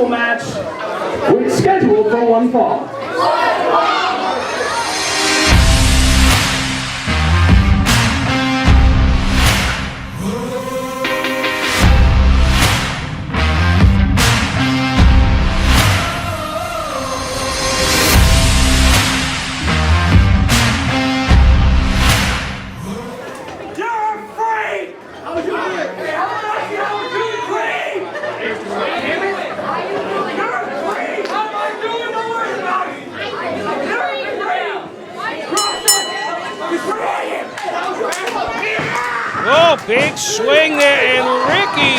wrestle match was scheduled for one fall. Oh, big swing there, and Ricky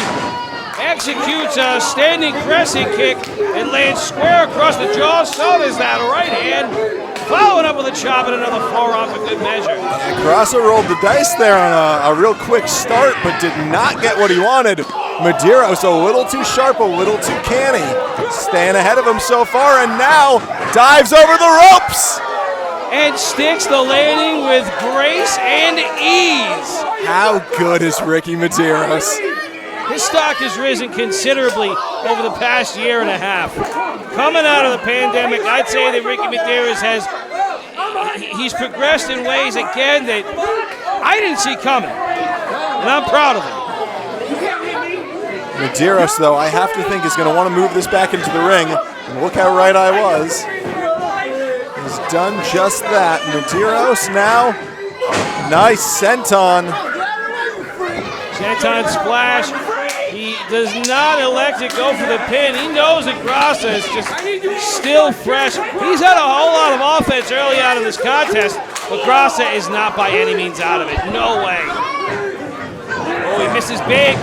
executes a standing pressing kick and lands square across the jaw. So does that right hand, following up with a chop and another forearm for good measure. Yeah, Graca rolled the dice there on a real quick start, but did not get what he wanted. Medeiros a little too sharp, a little too canny. Staying ahead of him so far, and now dives over the ropes. And sticks the landing with grace and ease. How good is Ricky Medeiros? His stock has risen considerably over the past year and a half. Coming out of the pandemic, I'd say that Ricky Medeiros he's progressed in ways, again, that I didn't see coming. And I'm proud of him. Medeiros, though, I have to think is going to want to move this back into the ring. And look how right I was. He's done just that. Medeiros now, nice senton. Senton splash. He does not elect to go for the pin. He knows that Graca is just still fresh. He's had a whole lot of offense early on in this contest, but Graca is not by any means out of it. No way. Oh, he misses big.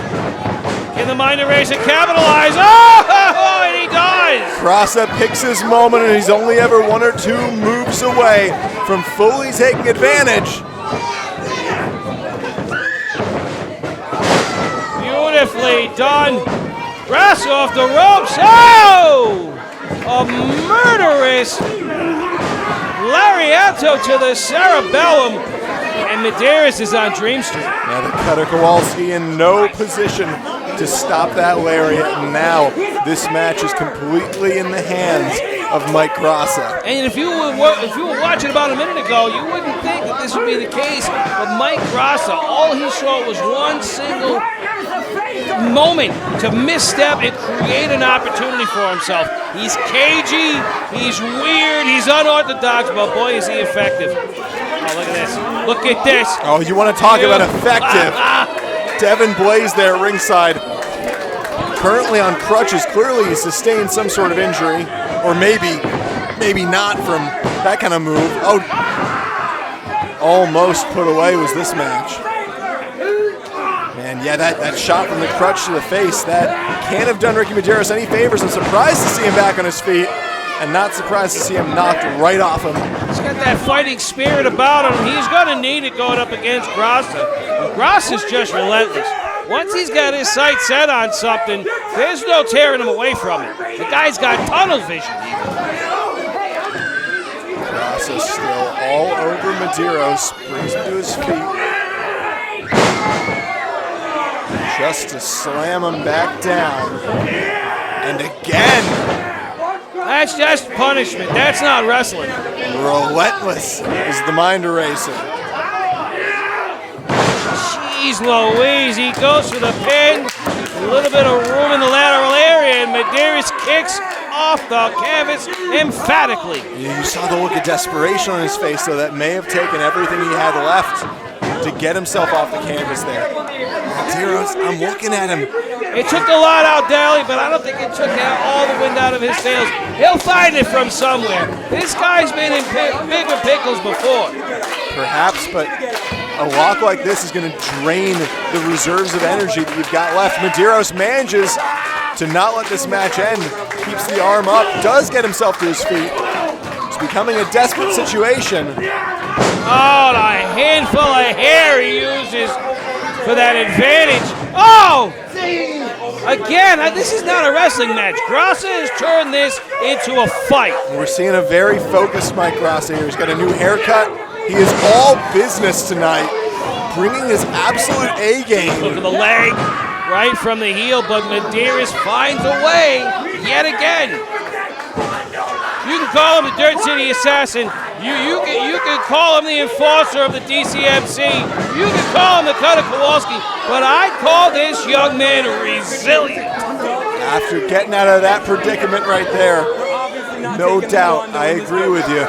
Can the mind eraser capitalize? Oh, and he dies! Graca picks his moment, and he's only ever one or two moves away from fully taking advantage. Beautifully done. Graca off the ropes. Oh! A murderous lariato to the cerebellum. And Medeiros is on Dream Street. Now the cutter Kowalski in no position to stop that lariat. And now this match is completely in the hands of Mike Graca. And if you were watching about a minute ago, you wouldn't think that this would be the case. But Mike Graca, all he saw was one single moment to misstep and create an opportunity for himself. He's cagey, he's weird, he's unorthodox, but boy is he effective. Oh, look at this. Look at this. Oh, you want to talk about effective. Devin Blaze there ringside. Currently on crutches. Clearly he sustained some sort of injury. Or maybe not from that kind of move. Oh, almost put away was this match. And yeah, that shot from the crutch to the face, that can't have done Ricky Medeiros any favors. I'm surprised to see him back on his feet, and not surprised to see him knocked right off him. He's got that fighting spirit about him. He's going to need it going up against Graca. Graca's just relentless. Once he's got his sights set on something, there's no tearing him away from it. The guy's got tunnel vision. Graca's still all over Medeiros, brings him to his feet. Just to slam him back down. And again. That's just punishment. That's not wrestling. Relentless is the mind eraser. Jeez Louise, he goes for the pin. A little bit of room in the lateral area, and Medeiros kicks off the canvas emphatically. You saw the look of desperation on his face, though. That may have taken everything he had left to get himself off the canvas there. Medeiros, I'm looking at him. It took a lot out Daly, but I don't think it took all the wind out of his sails. He'll find it from somewhere. This guy's been in bigger pickles before. Perhaps, but a walk like this is going to drain the reserves of energy that you've got left. Medeiros manages to not let this match end. Keeps the arm up, does get himself to his feet. It's becoming a desperate situation. Oh, the handful of hair he uses for that advantage. Oh! Again, this is not a wrestling match. Graca has turned this into a fight. We're seeing a very focused Mike Graca here. He's got a new haircut. He is all business tonight, bringing his absolute A game. Look at the leg. right from the heel, but Medeiros finds a way yet again. You can call him the Dirt City Assassin. You can call him the enforcer of the DCMC. You can call him the Cutter Kowalski, but I call this young man resilient. After getting out of that predicament right there, no doubt, I agree with you.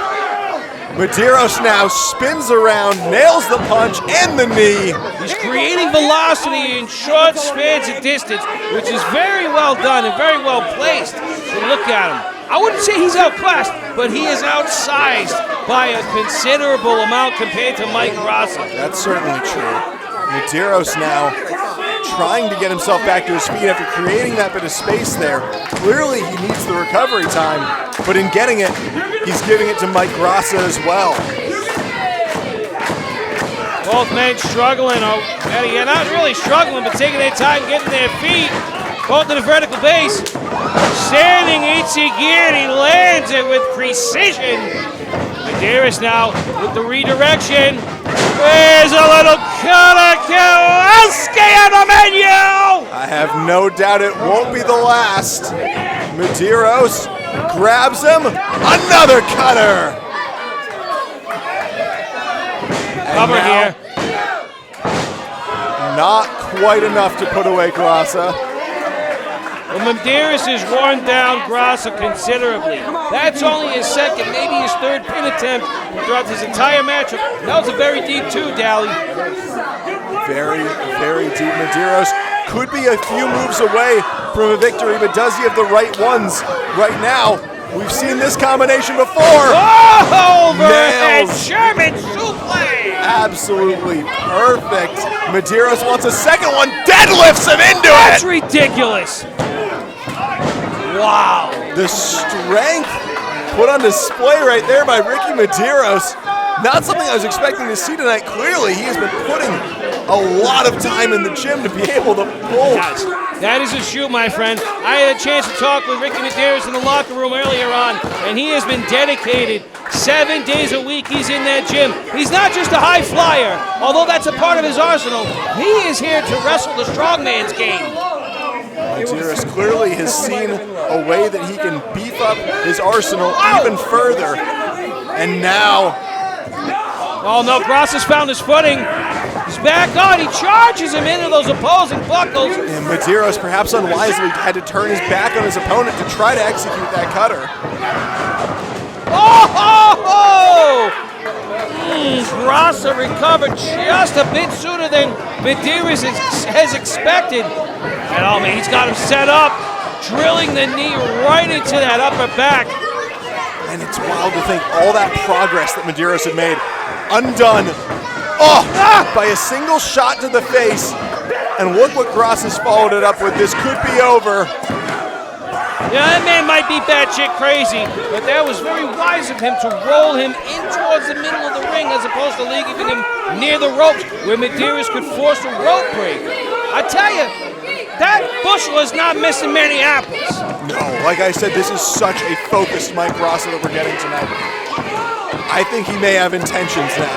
Medeiros now spins around, nails the punch and the knee. He's creating velocity in short spans of distance, which is very well done and very well placed. But look at him. I wouldn't say he's outclassed, but he is outsized by a considerable amount compared to Mike Graca. That's certainly true. Medeiros now trying to get himself back to his feet after creating that bit of space there. Clearly he needs the recovery time, but in getting it, he's giving it to Mike Graca as well. Both men struggling, yeah, not really struggling, but taking their time getting their feet. Both in the vertical base. Standing Ichigiri lands it with precision. Medeiros now with the redirection. There's a little cutter, Kowalski on the menu! I have no doubt it won't be the last. Medeiros grabs him, another cutter! Cover here. Not quite enough to put away Graca. Well, Medeiros has worn down Graca considerably. That's only his second, maybe his third pin attempt throughout this entire matchup. That was a very deep two, Dally. Very, very deep. Medeiros could be a few moves away from a victory, but does he have the right ones right now? We've seen this combination before. Oh, overhead Nails. German suplex. Absolutely perfect. Medeiros wants a second one, deadlifts him into That's it. ridiculous. Wow. The strength put on display right there by Ricky Medeiros. Not something I was expecting to see tonight. Clearly, he has been putting a lot of time in the gym to be able to pull. Yes. That is a shoot, my friend. I had a chance to talk with Ricky Medeiros in the locker room earlier on, and he has been dedicated 7 days a week. He's in that gym. He's not just a high flyer, although that's a part of his arsenal. He is here to wrestle the strongman's game. Medeiros clearly has seen a way that he can beef up his arsenal even further. And now, oh no, Graca's found his footing. He's back on. He charges him into those opposing buckles. and Medeiros perhaps unwisely had to turn his back on his opponent to try to execute that cutter. Oh! Graca recovered just a bit sooner than Medeiros has expected. And oh man, he's got him set up, drilling the knee right into that upper back. And it's wild to think all that progress that Medeiros had made undone by a single shot to the face. And look what Graca's followed it up with. This could be over. Yeah, that man might be batshit crazy, but that was very wise of him to roll him in towards the middle of the ring as opposed to leaving him near the ropes where Medeiros could force a rope break. I tell you, that bushel is not missing many apples. No, like I said, this is such a focused Mike Graca that we're getting tonight. I think he may have intentions now.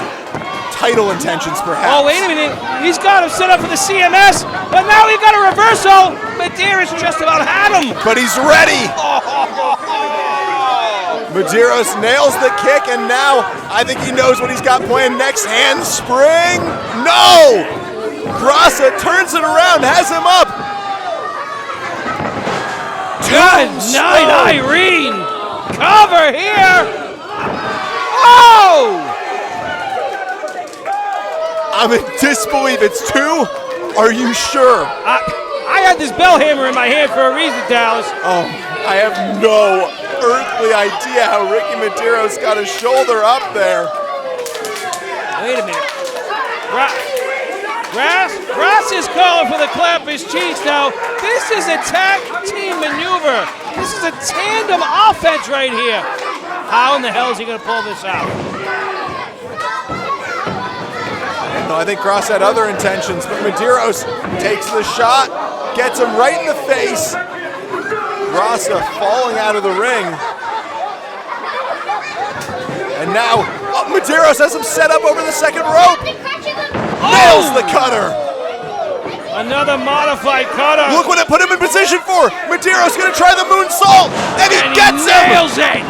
Title intentions, perhaps. Oh, wait a minute. He's got him set up for the CMS, but now we've got a reversal. Medeiros just about had him. But he's ready. Medeiros nails the kick, and now I think he knows what he's got planned next. Handspring. No! Graca turns it around, has him up. Good night, Irene. Cover here. Oh! I'm in disbelief. It's two? Are you sure? I had this bell hammer in my hand for a reason, Dallas. Oh, I have no earthly idea how Ricky Medeiros got his shoulder up there. Wait a minute. Grass is calling for the clap his cheeks now. This is a tag team maneuver. This is a tandem offense right here. How in the hell is he going to pull this out? No, I think Graca had other intentions, but Medeiros takes the shot, gets him right in the face. Graca falling out of the ring. And now, Medeiros has him set up over the second rope. Nails the cutter. Another modified cutter. Look what it put him in position for. Medeiros going to try the moonsault, and he gets him. Nails it.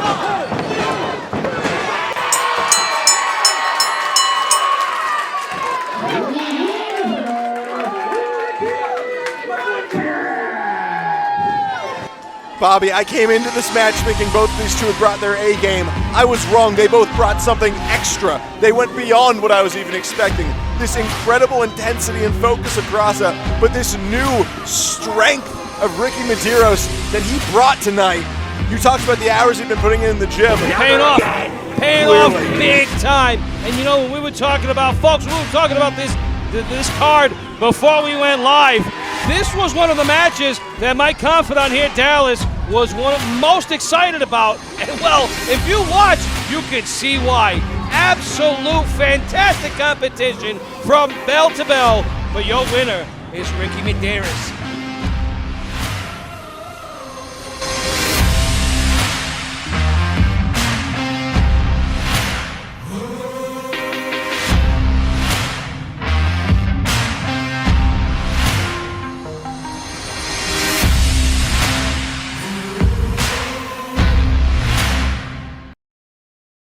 Bobby, I came into this match thinking both of these two had brought their A game. I was wrong. They both brought something extra. They went beyond what I was even expecting. This incredible intensity and focus of Graca, but this new strength of Ricky Medeiros that he brought tonight. You talked about the hours he'd been putting in the gym. Paying off big time. And you know, when we were talking about, folks, we were talking about this card before we went live. This was one of the matches that my confidant here, Dallas, was most excited about. And well, if you watch, you can see why. Absolute fantastic competition from bell to bell. But your winner is Ricky Medeiros.